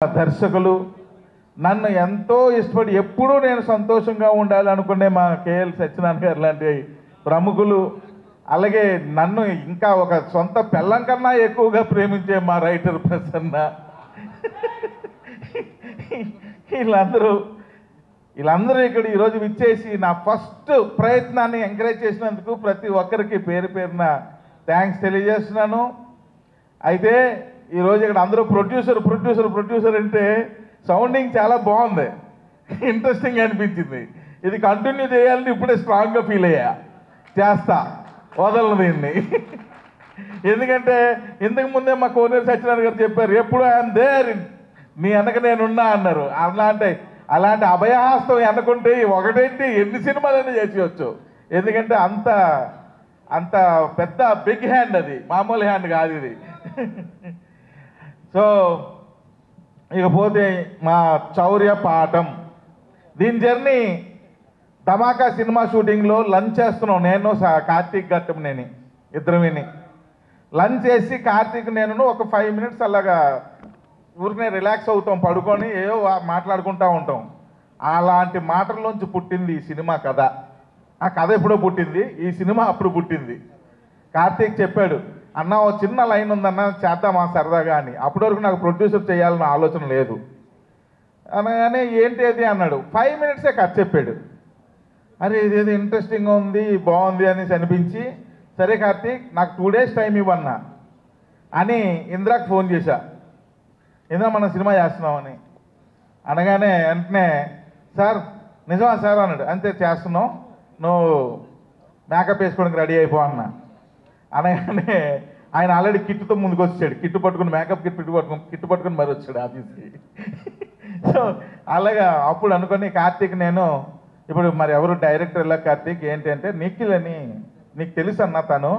దర్శకులు నన్ను ఎంతో ఇష్టపడి ఎప్పుడూ నేను సంతోషంగా ఉండాలి అనుకునే మా కేఎల్ సత్యనారాయణ గారు లాంటి ప్రముఖులు, అలాగే నన్ను ఇంకా ఒక సొంత పెళ్ళం కన్నా ఎక్కువగా ప్రేమించే మా రైటర్ ప్రసన్న, వీళ్ళందరూ ఇక్కడ ఈరోజు విచ్చేసి నా ఫస్ట్ ప్రయత్నాన్ని ఎంకరేజ్ చేసినందుకు ప్రతి ఒక్కరికి పేరు పేరున థ్యాంక్స్ తెలియజేస్తున్నాను. అయితే ఈరోజు ఇక్కడ అందరూ ప్రొడ్యూసర్ అంటే సౌండింగ్ చాలా బాగుంది, ఇంట్రెస్టింగ్ అనిపించింది. ఇది కంటిన్యూ చేయాలని ఇప్పుడే స్ట్రాంగ్గా ఫీల్ అయ్యా, చేస్తా, వదలను దీన్ని. ఎందుకంటే ఇంతకు ముందే మా కోనేరు సత్యనారాయణ గారు చెప్పారు, ఎప్పుడు ఐఎమ్ దేర్, నీ వెనక నేనున్నా అన్నారు. అలాంటి అభయహస్తం ఎన్నుకుంటే ఒకటేంటి ఎన్ని సినిమాలైనా చేసేయచ్చు. ఎందుకంటే అంత పెద్ద బిగ్ హ్యాండ్, అది మామూలు హ్యాండ్ కాదు ఇది. సో ఇకపోతే మా చౌర్య పాఠం, దీని జర్నీ ధమాకా సినిమా షూటింగ్లో లంచ్ చేస్తున్నాం. నేను కార్తీక్ గట్టం నేను ఇద్దరు విని లంచ్ చేసి కార్తీక్ నేను ఒక 5 minutes అలాగా ఊరికనే రిలాక్స్ అవుతాం, పడుకొని ఏవో మాట్లాడుకుంటూ ఉంటాం. అలాంటి మాటల్లోంచి పుట్టింది ఈ సినిమా కథ. ఆ కథ ఎప్పుడో పుట్టింది, ఈ సినిమా అప్పుడు పుట్టింది. కార్తీక్ చెప్పాడు, అన్న ఓ చిన్న లైన్ ఉందన్న చేద్దామా సరదాగా అని. అప్పటి వరకు నాకు ప్రొడ్యూసర్ చేయాలన్న ఆలోచన లేదు అనగానే ఏంటి అది అన్నాడు. 5 minutes కథ చెప్పాడు. అరే ఇదేదో ఇంట్రెస్టింగ్గా ఉంది, బాగుంది అనేసి అనిపించి, సరే కార్తీక్ నాకు 2 days టైం ఇవ్వన్నా అని ఇంద్రాకి ఫోన్ చేశా. ఇంద్రా మనం సినిమా చేస్తున్నామని అనగానే వెంటనే సార్ నిజమా సార్ అన్నాడు. అంతే చేస్తున్నావు, నువ్వు మేకప్ వేసుకోవడానికి రెడీ అయిపో అన్న. అనగానే ఆయన ఆల్రెడీ కిట్టుతో ముందుకు వచ్చాడు, కిట్టు పట్టుకుని మేకప్ కిట్టు పట్టుకుని మరి వచ్చాడు ఆఫీస్కి. సో అలాగా అప్పుడు అనుకొని కార్తీక్ నేను ఇప్పుడు మరి ఎవరు డైరెక్టర్ ఇలా కార్తీక్ ఏంటి అంటే నిఖిల్ అని నీకు తెలుసు అన్న, తను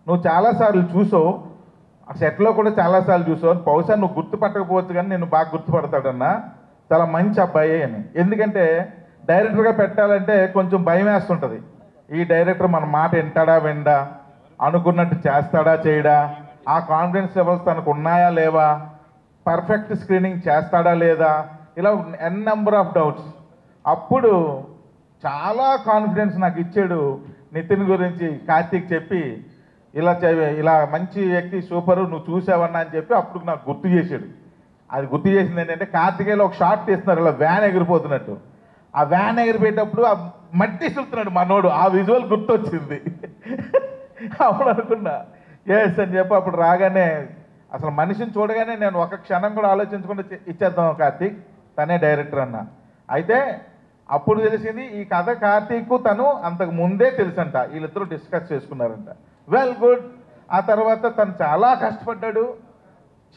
నువ్వు చాలాసార్లు చూసావు, ఆ సెట్లో కూడా చాలాసార్లు చూసావు, బహుశా నువ్వు గుర్తుపట్టకపోవచ్చు కానీ నేను బాగా గుర్తుపడతాడన్నా, చాలా మంచి అబ్బాయి అని. ఎందుకంటే డైరెక్టర్గా పెట్టాలంటే కొంచెం భయం వేస్తుంటుంది. ఈ డైరెక్టర్ మన మాట వింటాడా విండా, అనుకున్నట్టు చేస్తాడా చేయడా, ఆ కాన్ఫిడెన్స్ లెవెల్స్ తనకు ఉన్నాయా లేవా, పర్ఫెక్ట్ స్క్రీనింగ్ చేస్తాడా లేదా, ఇలా నెంబర్ ఆఫ్ డౌట్స్. అప్పుడు చాలా కాన్ఫిడెన్స్ నాకు ఇచ్చాడు నితిన్ గురించి కార్తీక్ చెప్పి, ఇలా మంచి వ్యక్తి సూపరు నువ్వు చూసావన్నా అని చెప్పి అప్పుడు నాకు గుర్తు చేశాడు. అది గుర్తు చేసింది ఏంటంటే కార్తీకేయలో ఒక షాట్ తీస్తున్నారు, ఇలా వ్యాన్ ఎగిరిపోతున్నట్టు. ఆ వ్యాన్ ఎగిరిపోయేటప్పుడు ఆ మట్టి సులుతున్నాడు మనోడు, ఆ విజువల్ గుర్తొచ్చింది. అప్పుడు అనుకున్నా ఎస్ అని చెప్పి అప్పుడు రాగానే అసలు మనిషిని చూడగానే నేను ఒక క్షణం కూడా ఆలోచించకుండా ఇచ్చేద్దాం కార్తీక్, తనే డైరెక్టర్ అన్న. అయితే అప్పుడు తెలిసింది ఈ కథ కార్తీక్ తను అంతకు ముందే తెలుసంట, వీళ్ళిద్దరూ డిస్కస్ చేసుకున్నారంట. Well good. ఆ తర్వాత తను చాలా కష్టపడ్డాడు,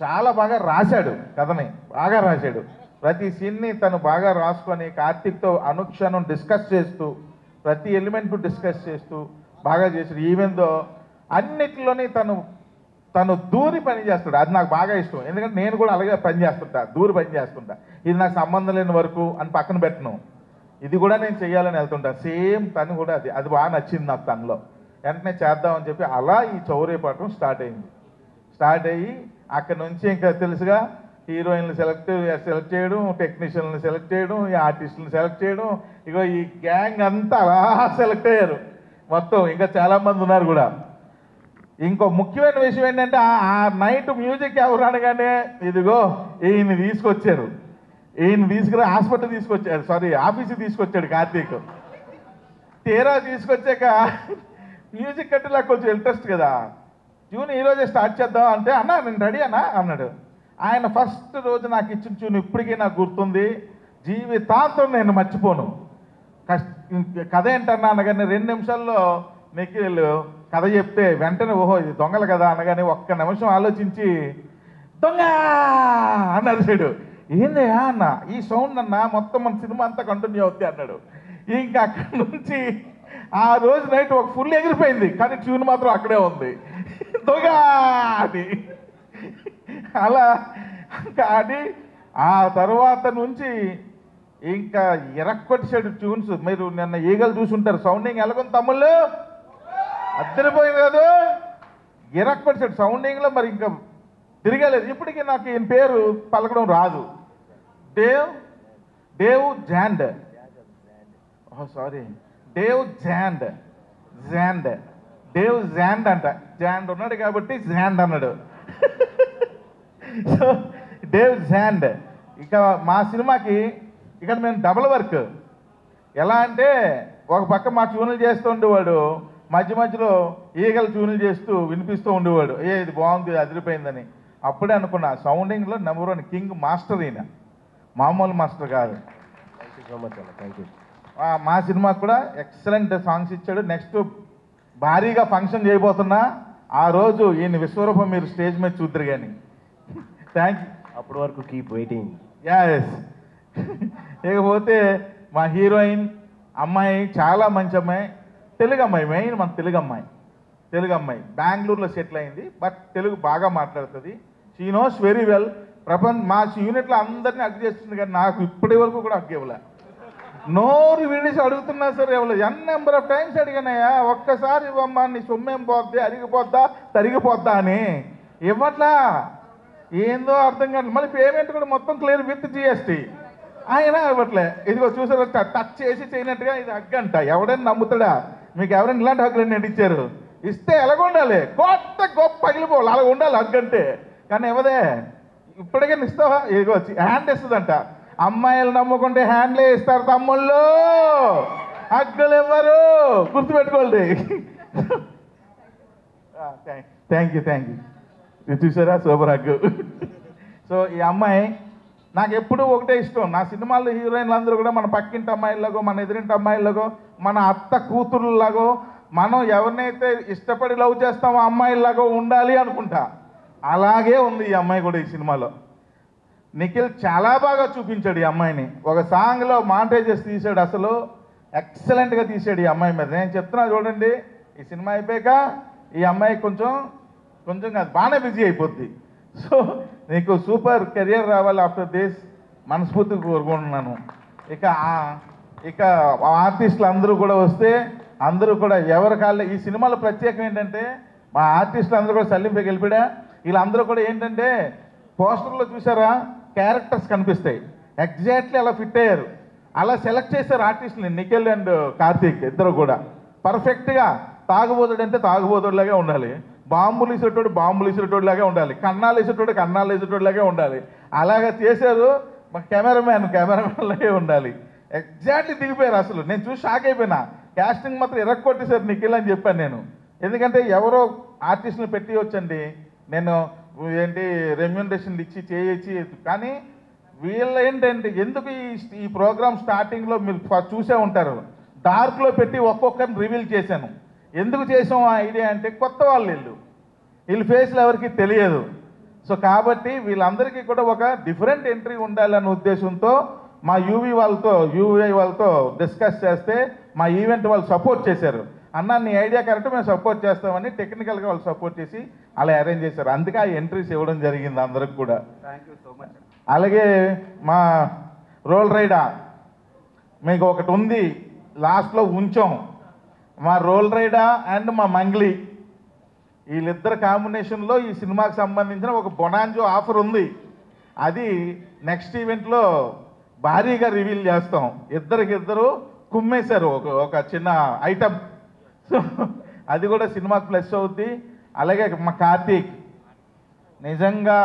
చాలా బాగా రాశాడు, కథని బాగా రాశాడు. ప్రతి సీన్ని తను బాగా రాసుకొని కార్తీక్తో అనుక్షణం డిస్కస్ చేస్తూ ప్రతి ఎలిమెంట్ డిస్కస్ చేస్తూ బాగా చేశాడు. ఈవెందో అన్నిటిలోని తను దూరి పని చేస్తాడు, అది నాకు బాగా ఇష్టం. ఎందుకంటే నేను కూడా అలాగే పని చేస్తుంటా, దూరి పని చేస్తుంటా. ఇది నాకు సంబంధం లేని వరకు అని పక్కన పెట్టను, ఇది కూడా నేను చేయాలని వెళ్తుంటా. సేమ్ తను కూడా అది బాగా నచ్చింది నాకు తనలో. వెంటనే చేద్దామని చెప్పి అలా ఈ చౌర్య పాఠం స్టార్ట్ అయ్యి అక్కడ నుంచి ఇంకా తెలుసుగా హీరోయిన్లు సెలెక్ట్ చేయడం, టెక్నీషియన్లు సెలెక్ట్ చేయడం, ఈ ఆర్టిస్టులను సెలెక్ట్ చేయడం, ఇగో ఈ గ్యాంగ్ అంతా అలా సెలెక్ట్ అయ్యారు మొత్తం. ఇంకా చాలామంది ఉన్నారు కూడా. ఇంకో ముఖ్యమైన విషయం ఏంటంటే ఆ నైట్ మ్యూజిక్ ఎవరు అనగానే ఇదిగో ఈయన తీసుకొచ్చారు, ఈయన తీసుకురా హాస్పిటల్ తీసుకొచ్చారు, ఆఫీస్కి తీసుకొచ్చాడు కార్తీక్. తీరా తీసుకొచ్చాక మ్యూజిక్ అంటే నాకు కొంచెం ఇంట్రెస్ట్ కదా, ట్యూన్ ఈరోజే స్టార్ట్ చేద్దాం అంటే అన్న నేను రెడీ అన్నా అన్నాడు. ఆయన ఫస్ట్ రోజు నాకు ఇచ్చిన ట్యూన్ ఇప్పటికీ నాకు గుర్తుంది, జీవితాంతం నేను మర్చిపోను. కథ ఏంటన్నా అనగానే 2 నిమిషాల్లో నిఖిల్ కథ చెప్తే వెంటనే ఓహో ఇది దొంగలు కదా అనగానే 1 నిమిషం ఆలోచించి దొంగ అని అరిచాడు. ఏందయ్యా అన్న ఈ సౌండ్ అన్న మొత్తం మన సినిమా అంతా కంటిన్యూ అవుతుంది అన్నాడు. ఇంకా అక్కడి నుంచి ఆ రోజు నైట్ ఒక ఫుల్ ఎగిరిపోయింది, కానీ ట్యూన్ మాత్రం అక్కడే ఉంది, దొంగ అని. అలా కానీ ఆ తర్వాత నుంచి ఇంకా ఇరక్కొట్టేసాడు ట్యూన్స్. మీరు నిన్న ఈగలు చూసుంటారు, సౌండింగ్ ఎలాగొంది తమ్ముళ్ళు, అద్దరిపోయింది కాదు, ఇరక్కొట్టేసాడు సౌండింగ్లో. మరి ఇంకా తిరగలేదు. ఇప్పటికీ నాకు ఈయన పేరు పలకడం రాదు, Dave Dave Zand sorry Dave Zand Zand Dave Zand అంట. జాండ్ ఉన్నాడు కాబట్టి జాండ్ అన్నాడు. So Dave Zand. ఇక మా సినిమాకి ఇక్కడ మేము డబుల్ వర్క్. ఎలా అంటే ఒక పక్క మా ట్యూన్లు చేస్తూ ఉండేవాడు, మధ్య మధ్యలో ఈగలు ట్యూన్లు చేస్తూ వినిపిస్తూ ఉండేవాడు. ఇది బాగుంది, అదిరిపోయిందని. అప్పుడే అనుకున్నా సౌండింగ్లో నెంబర్ 1 కింగ్ మాస్టర్ ఈయన, మామూలు మాస్టర్ కాదు. థ్యాంక్ యూ సో మచ్ అన్న, థ్యాంక్ యూ. మా సినిమాకి కూడా ఎక్సలెంట్ సాంగ్స్ ఇచ్చాడు. నెక్స్ట్ భారీగా ఫంక్షన్ చేయబోతున్నా, ఆ రోజు ఈయన విశ్వరూపం మీరు స్టేజ్ మీద చూద్దరు కానీ. Thank you. అప్పటి వరకు కీప్ వెయిటింగ్. ఎస్. ఇకపోతే మా హీరోయిన్ అమ్మాయి చాలా మంచి అమ్మాయి, తెలుగు అమ్మాయి, మెయిన్ మన తెలుగు అమ్మాయి బెంగళూరులో సెటిల్ అయింది, బట్ తెలుగు బాగా మాట్లాడుతుంది. She knows very well. మా యూనిట్లో అందరినీ హగ్ చేస్తుంది, కానీ నాకు ఇప్పటి వరకు కూడా హగ్ ఇవ్వలే. నోరు విడిసి అడుగుతున్నా సరే ఇవ్వలేదు. నెంబర్ ఆఫ్ టైమ్స్ అడిగానయ్యా, ఒక్కసారి ఇవ్వమ్మా, నీ సొమ్మేం పోద్ది, అరిగిపోద్దా తరిగిపోద్దా అని. ఇవ్వట్లా, ఏందో అర్థం కాదు. మళ్ళీ పేమెంట్ కూడా మొత్తం క్లియర్ విత్ GST. ఆయన ఇవ్వట్లే. ఇదిగో చూసారు, టచ్ చేసి చేయనట్టుగా ఇది హగ్ అంట. ఎవడైనా నమ్ముతాడా? మీకు ఎవరైనా ఇలాంటి హగ్లు నేను ఇచ్చారు? ఇస్తే ఎలాగ ఉండాలి, గొప్ప పగిలిపోవాలి, అలా ఉండాలి హగ్ అంటే. కానీ ఇవ్వదే. ఇప్పటికైనా ఇస్తావా? ఇదిగో హ్యాండ్ ఇస్తుందంట. అమ్మాయిలు నమ్ముకుంటే హ్యాండ్లే ఇస్తారు తమ్ముళ్ళు, హగ్గులు ఇవ్వరు, గుర్తుపెట్టుకోండి. Thank you. ఇది చూసారా, సూపర్ హగ్గు. సో ఈ అమ్మాయి నాకు ఎప్పుడూ ఒకటే ఇష్టం. నా సినిమాల్లో హీరోయిన్లు అందరూ కూడా మన పక్కింటి అమ్మాయిలాగో, మన ఎదురింటి అమ్మాయిలాగో, మన అత్త కూతురులాగో, మనం ఎవరినైతే ఇష్టపడి లవ్ చేస్తామో అమ్మాయిలాగో ఉండాలి అనుకుంటా. అలాగే ఉంది ఈ అమ్మాయి కూడా ఈ సినిమాలో. నిఖిల్ చాలా బాగా చూపించాడు ఈ అమ్మాయిని. ఒక సాంగ్లో మాంటేజెస్ తీసాడు, అసలు ఎక్సలెంట్గా తీసాడు ఈ అమ్మాయి మీద. నేను చెప్తున్నా చూడండి, ఈ సినిమా అయిపోయాక ఈ అమ్మాయి కొంచెం కాదు బాగానే బిజీ అయిపోద్ది. సో నీకు సూపర్ కెరియర్ రావాలి ఆఫ్టర్ దిస్ మనస్ఫూర్తిగా కోరుకుంటున్నాను. ఇక ఆర్టిస్టులు అందరూ కూడా వస్తే అందరూ కూడా ఎవరి కాళ్ళ ఈ సినిమాలో ప్రత్యేకం ఏంటంటే మా ఆర్టిస్టులు అందరూ కూడా సల్లింపై గెలిపిడా. వీళ్ళందరూ కూడా ఏంటంటే పోస్టర్లో చూసారా, క్యారెక్టర్స్ కనిపిస్తాయి, ఎగ్జాక్ట్లీ అలా ఫిట్ అయ్యారు. అలా సెలెక్ట్ చేశారు ఆర్టిస్టులని. నిఖిల్ అండ్ కార్తీక్ ఇద్దరు కూడా పర్ఫెక్ట్గా. తాగుబోతుడు అంటే తాగుబోతుడిలాగే ఉండాలి, బాంబులు ఇసేటోడు లాగే ఉండాలి, కన్నాలు వేసేటోడు లాగే ఉండాలి. అలాగా చేశారు. మా కెమెరామ్యాన్ లాగే ఉండాలి. ఎగ్జాక్ట్లీ దిగిపోయారు. అసలు నేను చూసి షాక్ అయిపోయినా. క్యాస్టింగ్ మాత్రం ఎరక్కొట్టేశారు నిఖిల్ అని చెప్పాను నేను. ఎందుకంటే ఎవరో ఆర్టిస్టులు పెట్టి వచ్చండి, నేను ఏంటి రెమ్యూనరేషన్లు ఇచ్చి చేయొచ్చి. కానీ వీళ్ళు ఏంటంటే ఎందుకు ఈ ప్రోగ్రామ్ స్టార్టింగ్లో మీరు చూసే ఉంటారు, డార్క్లో పెట్టి ఒక్కొక్కరిని రివీల్ చేశాను. ఎందుకు చేసాం ఆ ఐడియా అంటే కొత్త వాళ్ళు వీళ్ళ ఫేస్లు ఎవరికి తెలియదు. సో కాబట్టి వీళ్ళందరికీ కూడా ఒక డిఫరెంట్ ఎంట్రీ ఉండాలన్న ఉద్దేశంతో మా యూవీ వాళ్ళతో డిస్కస్ చేస్తే మా ఈవెంట్ వాళ్ళు సపోర్ట్ చేశారు. అన్న నీ ఐడియా కరెక్ట్, మేము సపోర్ట్ చేస్తామని టెక్నికల్గా వాళ్ళు సపోర్ట్ చేసి అలా అరేంజ్ చేశారు. అందుకే ఆ ఎంట్రీస్ ఇవ్వడం జరిగింది అందరికి కూడా. Thank you so much. అలాగే మా రోల్ రైడా మీకు ఒకటి ఉంది, లాస్ట్లో ఉంచాం. మా రోల్ రైడా అండ్ మా మంగ్లీ వీళ్ళిద్దరు కాంబినేషన్లో ఈ సినిమాకి సంబంధించిన ఒక బొనాంజో ఆఫర్ ఉంది. అది నెక్స్ట్ ఈవెంట్లో భారీగా రివీల్ చేస్తాం. ఇద్దరు కుమ్మేశారు ఒక చిన్న ఐటమ్. సో అది కూడా సినిమాకి ప్లస్ అవుద్ది. అలాగే మా కార్తీక్ నిజంగా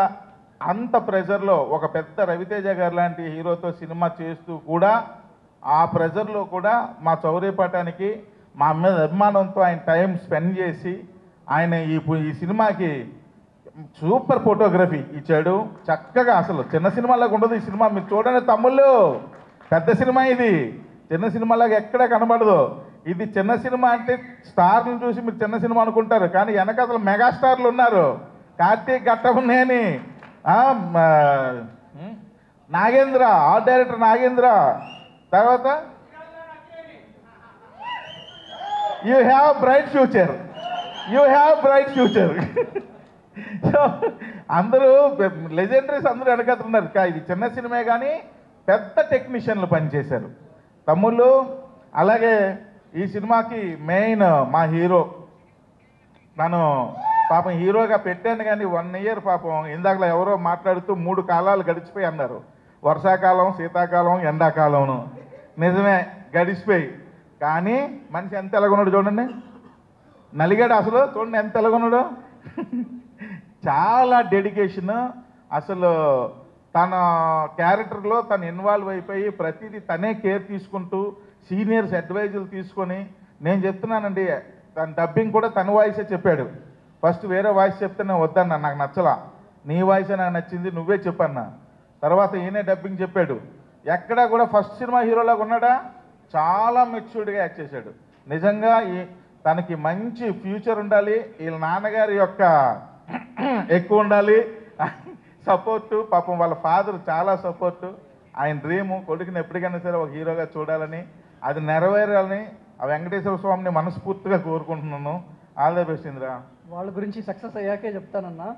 అంత ప్రెజర్లో ఒక పెద్ద రవితేజ గారు లాంటి హీరోతో సినిమా చేస్తూ కూడా ఆ ప్రెజర్లో కూడా మా చౌర్యపటానికి మా మీద అభిమానంతో ఆయన టైం స్పెండ్ చేసి ఆయన ఈ సినిమాకి సూపర్ ఫోటోగ్రఫీ ఇచ్చాడు. చక్కగా అసలు చిన్న సినిమాలాగా ఉండదు ఈ సినిమా. మీరు చూడండి తమ్ముళ్ళు, పెద్ద సినిమా ఇది, చిన్న సినిమాలాగా ఎక్కడ కనబడదు. ఇది చిన్న సినిమా అంటే స్టార్లను చూసి మీరు చిన్న సినిమా అనుకుంటారు, కానీ వెనకాతల మెగాస్టార్లు ఉన్నారు. కార్తీక్ ఘట్టమనేని, నాగేంద్ర, ఆర్ట్ డైరెక్టర్ నాగేంద్ర, తర్వాత you have bright future. So అందరూ లెజెండరీస్ అందరూ వెనకతున్నారు. ఇది చిన్న సినిమా కానీ పెద్ద టెక్నీషియన్లు పనిచేశారు తమ్ముళ్ళు. అలాగే ఈ సినిమాకి మెయిన్ మా హీరో, నన్ను పాపం హీరోగా పెట్టాను కానీ 1 year పాపం ఇందాకలా ఎవరో మాట్లాడుతూ 3 కాలాలు గడిచిపోయి అన్నారు. వర్షాకాలం, శీతాకాలం, ఎండాకాలంను. నిజమే, గడిచిపోయి. కానీ మనిషి ఎంత ఎలాగున్నాడు చూడండి, నలిగాడు అసలు. చూడండి ఎంత ఎలాగున్నాడు. చాలా డెడికేషన్. అసలు తన క్యారెక్టర్లో తను ఇన్వాల్వ్ అయిపోయి ప్రతిదీ తనే కేర్ తీసుకుంటూ సీనియర్స్ అడ్వైజులు తీసుకొని, నేను చెప్తున్నానండి, తన డబ్బింగ్ కూడా తన వాయిసే చెప్పాడు. ఫస్ట్ వేరే వాయిస్ చెప్తే నేను వద్దన్నా, నాకు నచ్చలా. నీ వాయిసే నాకు నచ్చింది, నువ్వే చెప్పన్నా. తర్వాత ఈయనే డబ్బింగ్ చెప్పాడు. ఎక్కడా కూడా ఫస్ట్ సినిమా హీరోలాగా ఉన్నాడా, చాలా మెచ్యూర్డ్గా యాక్ట్ చేశాడు. నిజంగా తనకి మంచి ఫ్యూచర్ ఉండాలి, వీళ్ళ నాన్నగారి యొక్క ఎక్కువ ఉండాలి సపోర్టు. పాపం వాళ్ళ ఫాదర్ చాలా సపోర్టు. ఆయన డ్రీము కొడుకుని ఎప్పటికైనా సరే ఒక హీరోగా చూడాలని, అది నెరవేరాలని ఆ వెంకటేశ్వర స్వామిని మనస్ఫూర్తిగా కోరుకుంటున్నాను. All the best Indra. వాళ్ళ గురించి సక్సెస్ అయ్యాకే చెప్తానన్నా.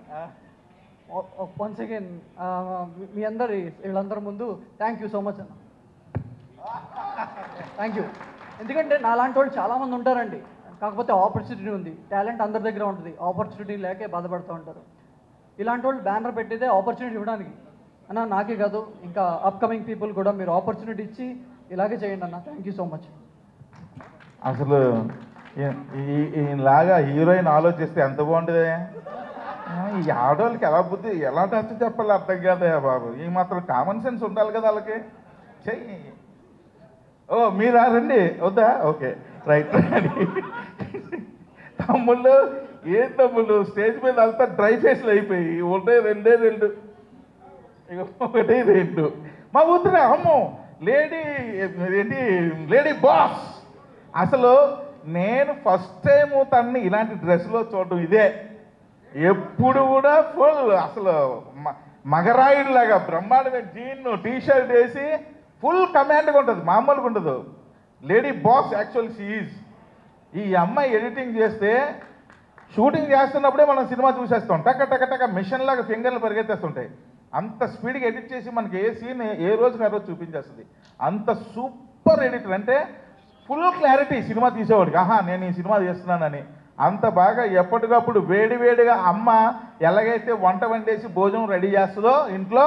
వన్స్ అగైన్ మీ అందరి వీళ్ళందరి ముందు థ్యాంక్ యూ సో మచ్ అన్న. Thank you. ఎందుకంటే నాలాంటి వాళ్ళు చాలామంది ఉంటారండి, కాకపోతే ఆపర్చునిటీ ఉంది, టాలెంట్ అందరి దగ్గర ఉంటుంది, ఆపర్చునిటీ లేకే బాధపడుతూ ఉంటారు. ఇలాంటి వాళ్ళు బ్యానర్ పెట్టేదే ఆపర్చునిటీ ఇవ్వడానికి అన్న. నాకే కాదు, ఇంకా అప్కమింగ్ పీపుల్ కూడా మీరు ఆపర్చునిటీ ఇచ్చి ఇలాగే చేయండి అన్న. Thank you so much. అసలు ఈయనలాగా హీరోయిన్ ఆలోచిస్తే ఎంత బాగుంటుంది. ఈ ఆడవాళ్ళకి ఎలా బుద్ధి, ఎలా టచ్ చెప్పాలి అర్థం కాదా బాబు. ఈ మాత్రం కామన్ సెన్స్ ఉండాలి కదా వాళ్ళకి. చెయ్యి. ఓ మీరా రండి, వద్దా? Okay right. తమ్ముళ్ళు ఏం తమ్ముళ్ళు, స్టేజ్ మీద అంతా డ్రై ఫేస్లు అయిపోయి రెండే రెండు, ఇక ఒకటి రెండు. మా ఊతురా అమ్మో లేడీ ఏంటి, లేడీ బాస్. అసలు నేను ఫస్ట్ టైం తన్ని ఇలాంటి డ్రెస్లో చూడటం ఇదే. ఎప్పుడు కూడా ఫుల్ అసలు మగరాయుడిలాగా బ్రహ్మాండమైన జీన్ టీషర్ట్ వేసి ఫుల్ కమాండ్గా ఉంటుంది, మామూలుగా ఉండదు. Lady boss actual she is. ఈ అమ్మాయి ఎడిటింగ్ చేస్తే షూటింగ్ చేస్తున్నప్పుడే మనం సినిమా చూసేస్తాం. టక టక టక మిషన్ లాగా ఫింగర్లు పరిగెత్తేస్తుంటాయి. అంత స్పీడ్గా ఎడిట్ చేసి మనకి ఏ సీన్ ఏ రోజుకి ఆ రోజు చూపించేస్తుంది. అంత సూపర్ ఎడిటర్ అంటే ఫుల్ క్లారిటీ సినిమా తీసేవాడికి, ఆహా నేను ఈ సినిమా చేస్తున్నానని. అంత బాగా ఎప్పటికప్పుడు వేడివేడిగా అమ్మ ఎలాగైతే వంట వండేసి భోజనం రెడీ చేస్తుందో ఇంట్లో,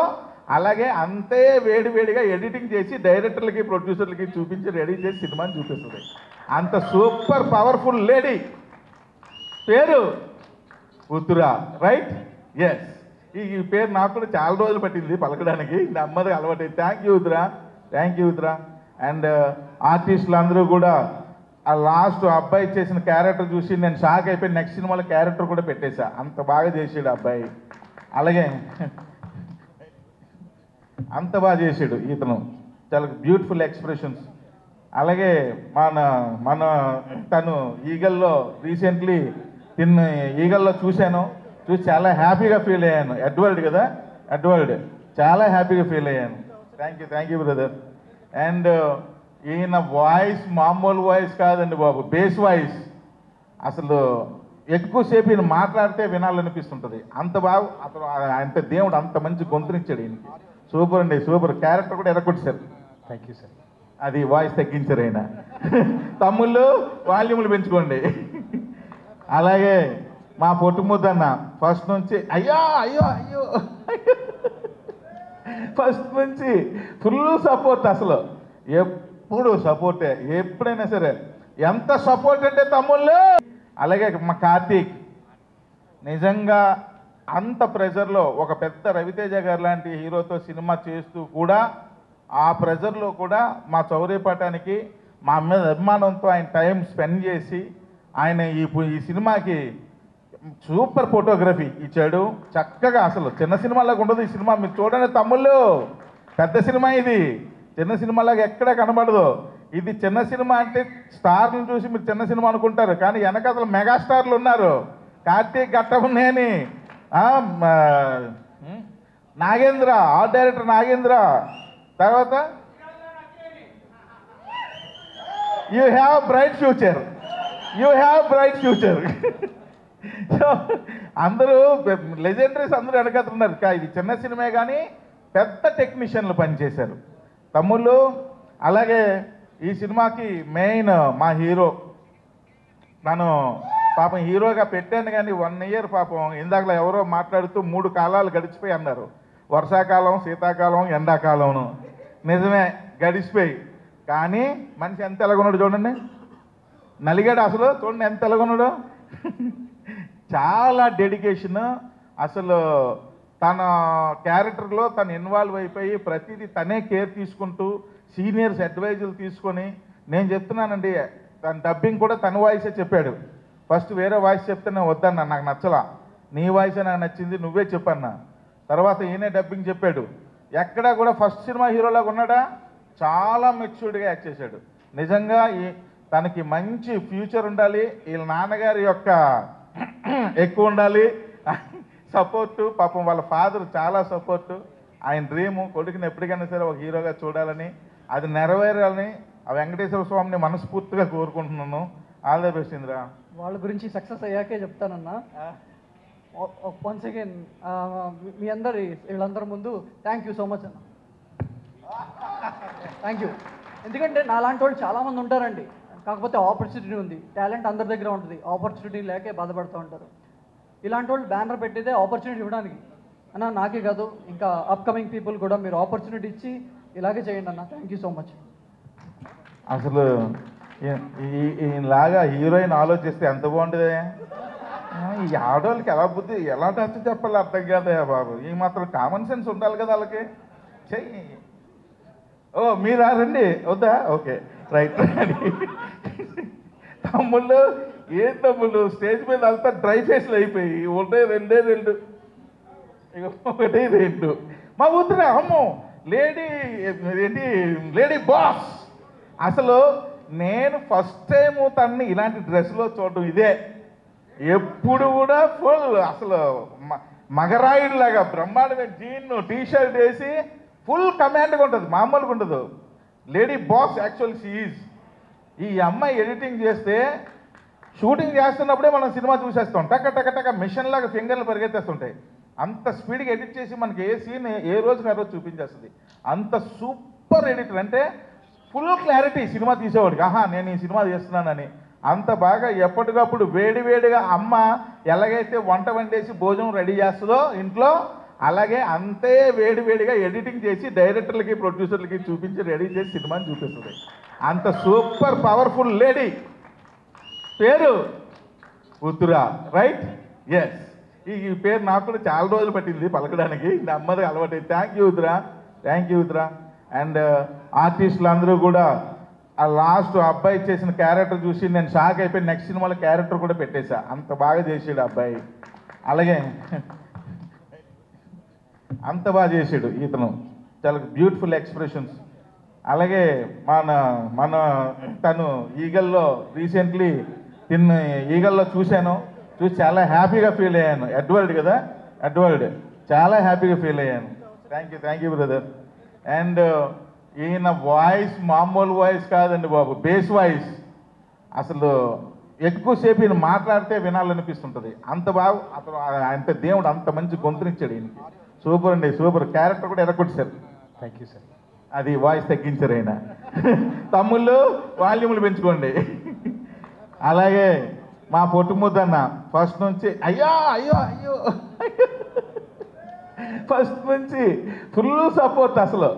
అలాగే అంతే వేడివేడిగా ఎడిటింగ్ చేసి డైరెక్టర్లకి ప్రొడ్యూసర్లకి చూపించి రెడీ చేసి సినిమాని చూపిస్తుంది. అంత సూపర్ పవర్ఫుల్ లేడీ. పేరు ఉత్తరా, రైట్? ఎస్. ఈ పేరు నాకు కూడా చాలా రోజులు పట్టింది పలకడానికి, నెమ్మదిగా అలవాటు. Thank you Uttara, thank you Uttara. And ఆర్టిస్టులు అందరూ కూడా ఆ లాస్ట్ అబ్బాయి చేసిన క్యారెక్టర్ చూసి నేను షాక్ అయిపోయి నెక్స్ట్ సినిమాలో క్యారెక్టర్ కూడా పెట్టేశా. అంత బాగా చేసాడు అబ్బాయి. అలాగే అంత బాగా చేసాడు ఇతను, చాలా బ్యూటిఫుల్ ఎక్స్ప్రెషన్స్. అలాగే మన తను ఈగల్లో రీసెంట్లీ ఈగల్లో చూసి చాలా హ్యాపీగా ఫీల్ అయ్యాను. ఎడ్వర్డ్ కదా, ఎడ్వర్డ్, చాలా హ్యాపీగా ఫీల్ అయ్యాను. Thank you brother. అండ్ ఈయన వాయిస్ మామూలు వాయిస్ కాదండి బాబు, బేస్ వాయిస్. అసలు ఎక్కువసేపు ఈయన మాట్లాడితే వినాలనిపిస్తుంటుంది. అంత బాగా అతను, అంత దేవుడు అంత మంచి గొంతునిచ్చాడు ఈయనకి. సూపర్ అండి, సూపర్. క్యారెక్టర్ కూడా ఎరగొట్టారు. Thank you sir. అది వాయిస్ తగ్గించారు ఆయన. తమ్ముళ్ళు వాల్యూములు పెంచుకోండి. అలాగే మా పొట్టు ముద్దన్న ఫస్ట్ నుంచి అయ్యో అయ్యో అయ్యో ఫస్ట్ నుంచి ఫుల్ సపోర్ట్. అసలు ఎప్పుడు సపోర్టే, ఎప్పుడైనా సరే. ఎంత సపోర్ట్ అంటే తమ్ముళ్ళు. అలాగే మా కార్తీక్ నిజంగా అంత ప్రెజర్లో ఒక పెద్ద రవితేజ గారు లాంటి హీరోతో సినిమా చేస్తూ కూడా ఆ ప్రెజర్లో కూడా మా చౌర్యపటానికి మా మీద అభిమానంతో ఆయన టైం స్పెండ్ చేసి ఆయన ఈ సినిమాకి సూపర్ ఫోటోగ్రఫీ ఇచ్చాడు. చక్కగా అసలు చిన్న సినిమాలాగా ఉండదు ఈ సినిమా. మీరు చూడండి తమ్ముళ్ళు, పెద్ద సినిమా ఇది, చిన్న సినిమాలాగా ఎక్కడా కనబడదు. ఇది చిన్న సినిమా అంటే స్టార్లను చూసి మీరు చిన్న సినిమా అనుకుంటారు, కానీ వెనకాతల మెగాస్టార్లు ఉన్నారు. కార్తీక్ ఘట్టమనేని, నాగేంద్ర, ఆర్ట్ డైరెక్టర్ నాగేంద్ర, తర్వాత you have bright future, you have bright future. So అందరూ లెజెండరీస్ అందరూ వెనకతున్నారు. ఇది చిన్న సినిమా కానీ పెద్ద టెక్నీషియన్లు పనిచేశారు తమ్ముళ్ళు. అలాగే ఈ సినిమాకి మెయిన్ మా హీరో, నన్ను పాపం హీరోగా పెట్టాను కానీ 1 year పాపం ఇందాకలా ఎవరో మాట్లాడుతూ 3 కాలాలు గడిచిపోయి అన్నారు. వర్షాకాలం, శీతాకాలం, ఎండాకాలంను. నిజమే, గడిచిపోయి. కానీ మనిషి ఎంత ఎలాగున్నాడు చూడండి, నలిగాడు అసలు. చూడండి ఎంత ఎలాగున్నాడు. చాలా డెడికేషన్. అసలు తన క్యారెక్టర్లో తను ఇన్వాల్వ్ అయిపోయి ప్రతిదీ తనే కేర్ తీసుకుంటూ సీనియర్స్ అడ్వైజులు తీసుకొని, నేను చెప్తున్నానండి, తన డబ్బింగ్ కూడా తన వాయిసే చెప్పాడు. ఫస్ట్ వేరే వాయిస్ చెప్తే నేను వద్దన్నా, నాకు నచ్చలా. నీ వాయిసే నాకు నచ్చింది, నువ్వే చెప్పన్నా. తర్వాత ఈయనే డబ్బింగ్ చెప్పాడు. ఎక్కడా కూడా ఫస్ట్ సినిమా హీరోలాగా ఉన్నాడా, చాలా మెచ్యూర్డ్గా యాక్ట్ చేశాడు. నిజంగా తనకి మంచి ఫ్యూచర్ ఉండాలి. వీళ్ళ నాన్నగారి యొక్క ఎక్కువ ఉండాలి సపోర్టు. పాపం వాళ్ళ ఫాదర్ చాలా సపోర్టు. ఆయన డ్రీము కొడుకుని ఎప్పటికైనా సరే ఒక హీరోగా చూడాలని, అది నెరవేరాలని ఆ వెంకటేశ్వర స్వామిని మనస్ఫూర్తిగా కోరుకుంటున్నాను. All the best Indra. వాళ్ళ గురించి సక్సెస్ అయ్యాకే చెప్తానన్నా. వన్స్ అగైన్ మీ అందరి వీళ్ళందరి ముందు థ్యాంక్ యూ సో మచ్ అన్న. Thank you. ఎందుకంటే నాలాంటి వాళ్ళు చాలామంది ఉంటారండి, కాకపోతే ఆపర్చునిటీ ఉంది. టాలెంట్ అందరి దగ్గర ఉంటుంది, ఆపర్చునిటీ లేకే బాధపడుతూ ఉంటారు. ఇలాంటి వాళ్ళు బ్యానర్ పెట్టితే ఆపర్చునిటీ ఇవ్వడానికి అన్న. నాకే కాదు, ఇంకా అప్కమింగ్ పీపుల్ కూడా మీరు ఆపర్చునిటీ ఇచ్చి ఇలాగే చేయండి అన్న. Thank you so much. అసలు ఈయనలాగా హీరోయిన్ ఆలోచిస్తే ఎంత బాగుంటుంది. ఈ ఆడవాళ్ళకి ఎలా బుద్ధి, ఎలా టచ్ చెప్పాలి అర్థం కాదయా బాబు. ఈ మాత్రం కామన్ సెన్స్ ఉండాలి కదా వాళ్ళకి. చెయ్యి. ఓ మీరా రండి, వద్దా? Okay right. తమ్ముళ్ళు, ఏం తమ్ముళ్ళు, స్టేజ్ మీద అంతా డ్రై ఫేస్లు అయిపోయి ఒకటే రెండే రెండు, ఇక ఒకటి రెండు. మా ఊతురా అమ్మో లేడీ ఏంటి, లేడీ బాస్. అసలు నేను ఫస్ట్ టైం తన్ని ఇలాంటి డ్రెస్లో చూడటం ఇదే. ఎప్పుడు కూడా ఫుల్ అసలు మగరాయుడిలాగా బ్రహ్మాండమైన జీన్ టీషర్ట్ వేసి ఫుల్ కమాండ్గా ఉంటుంది, మామూలుగా ఉండదు. Lady boss actual she is. ఈ అమ్మాయి ఎడిటింగ్ చేస్తే షూటింగ్ చేస్తున్నప్పుడే మనం సినిమా చూసేస్తాం. టక టక టక మిషన్ లాగా ఫింగర్లు పరిగెత్తేస్తుంటాయి. అంత స్పీడ్గా ఎడిట్ చేసి మనకి ఏ సీన్ ఏ రోజుకి ఆ రోజు చూపించేస్తుంది. అంత సూపర్ ఎడిటర్ అంటే ఫుల్ క్లారిటీ సినిమా తీసేవాడికి, ఆహా నేను ఈ సినిమా చేస్తున్నానని. అంత బాగా ఎప్పటికప్పుడు వేడివేడిగా అమ్మ ఎలాగైతే వంట వండేసి భోజనం రెడీ చేస్తుందో ఇంట్లో, అలాగే అంతే వేడివేడిగా ఎడిటింగ్ చేసి డైరెక్టర్లకి ప్రొడ్యూసర్లకి చూపించి రెడీ చేసి సినిమాని చూపిస్తుంది. అంత సూపర్ పవర్ఫుల్ లేడీ. పేరు ఉత్తరా, రైట్? ఎస్. ఈ పేరు నాకు కూడా చాలా రోజులు పట్టింది పలకడానికి, నా అమ్మది అలవాటు. Thank you Uttara, thank you Uttara. And ఆర్టిస్టులు అందరూ కూడా ఆ లాస్ట్ అబ్బాయి చేసిన క్యారెక్టర్ చూసి నేను షాక్ అయిపోయి నెక్స్ట్ సినిమాలో క్యారెక్టర్ కూడా పెట్టేశా. అంత బాగా చేసాడు అబ్బాయి. అలాగే అంత బాగా చేసాడు ఇతను, చాలా బ్యూటిఫుల్ ఎక్స్ప్రెషన్స్. అలాగే మన తను ఈగల్లో రీసెంట్లీ ఈగల్లో చూసి చాలా హ్యాపీగా ఫీల్ అయ్యాను. ఎడ్వర్డ్ కదా, ఎడ్వర్డ్, చాలా హ్యాపీగా ఫీల్ అయ్యాను. Thank you brother. అండ్ ఈయన వాయిస్ మామూలు వాయిస్ కాదండి బాబు, బేస్ వాయిస్. అసలు ఎక్కువసేపు ఈయన మాట్లాడితే వినాలనిపిస్తుంటుంది. అంత బాగా అతను, అంటే దేవుడు అంత మంచి గొంతునిచ్చాడు ఈయనకి. సూపర్ అండి, సూపర్. క్యారెక్టర్ కూడా ఎరగొట్టారు. Thank you sir. అది వాయిస్ తగ్గించారు ఆయన. తమ్ముళ్ళు వాల్యూములు పెంచుకోండి. అలాగే మా పొట్టుముద్దన్న ఫస్ట్ నుంచి అయ్యో అయ్యో అయ్యో ఫస్ట్ నుంచి ఫుల్ సపోర్ట్. అసలు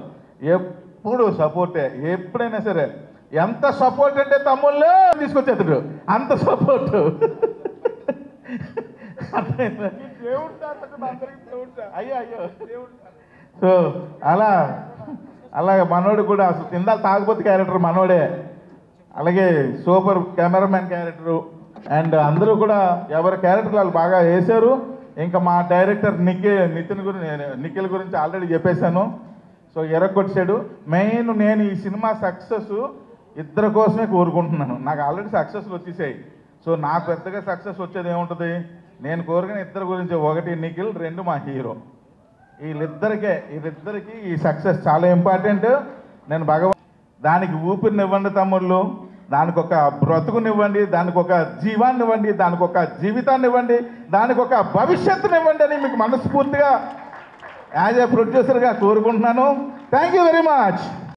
ఎప్పుడు సపోర్టే, ఎప్పుడైనా సరే. ఎంత సపోర్ట్ అంటే తమ్ముళ్ళు తీసుకొచ్చేస్తాడు, అంత సపోర్ట్. అయ్యో అయ్యో. సో అలాగే మనోడు కూడా అసలు ఇందాక తాగుబోతు క్యారెక్టర్ మనోడే. అలాగే సూపర్ కెమెరామ్యాన్ క్యారెక్టరు. అండ్ అందరూ కూడా ఎవరి క్యారెక్టర్ వాళ్ళు బాగా వేశారు. ఇంకా మా డైరెక్టర్ నిఖిల్ గురించి ఆల్రెడీ చెప్పేశాను. సో ఎరగొచ్చాడు. మెయిన్ నేను ఈ సినిమా సక్సెస్ ఇద్దరి కోసమే కోరుకుంటున్నాను. నాకు ఆల్రెడీ సక్సెస్లు వచ్చేసాయి. సో నాకు పెద్దగా సక్సెస్ వచ్చేది ఏముంటుంది, నేను కోరుకునే ఇద్దరి గురించి, ఒకటి నిఖిల్, రెండు మా హీరో. వీళ్ళిద్దరికీ ఈ సక్సెస్ చాలా ఇంపార్టెంట్. నేను దానికి ఊపిరినివ్వండి తమ్ముళ్ళు, దానికి ఒక బ్రతుకునివ్వండి, దానికి ఒక జీవాన్ని ఇవ్వండి, దానికి ఒక జీవితాన్ని ఇవ్వండి, దానికి ఒక భవిష్యత్తునివ్వండి అని మీకు మనస్ఫూర్తిగా యాజ్ ఏ ప్రొడ్యూసర్గా కోరుకుంటున్నాను. Thank you very much.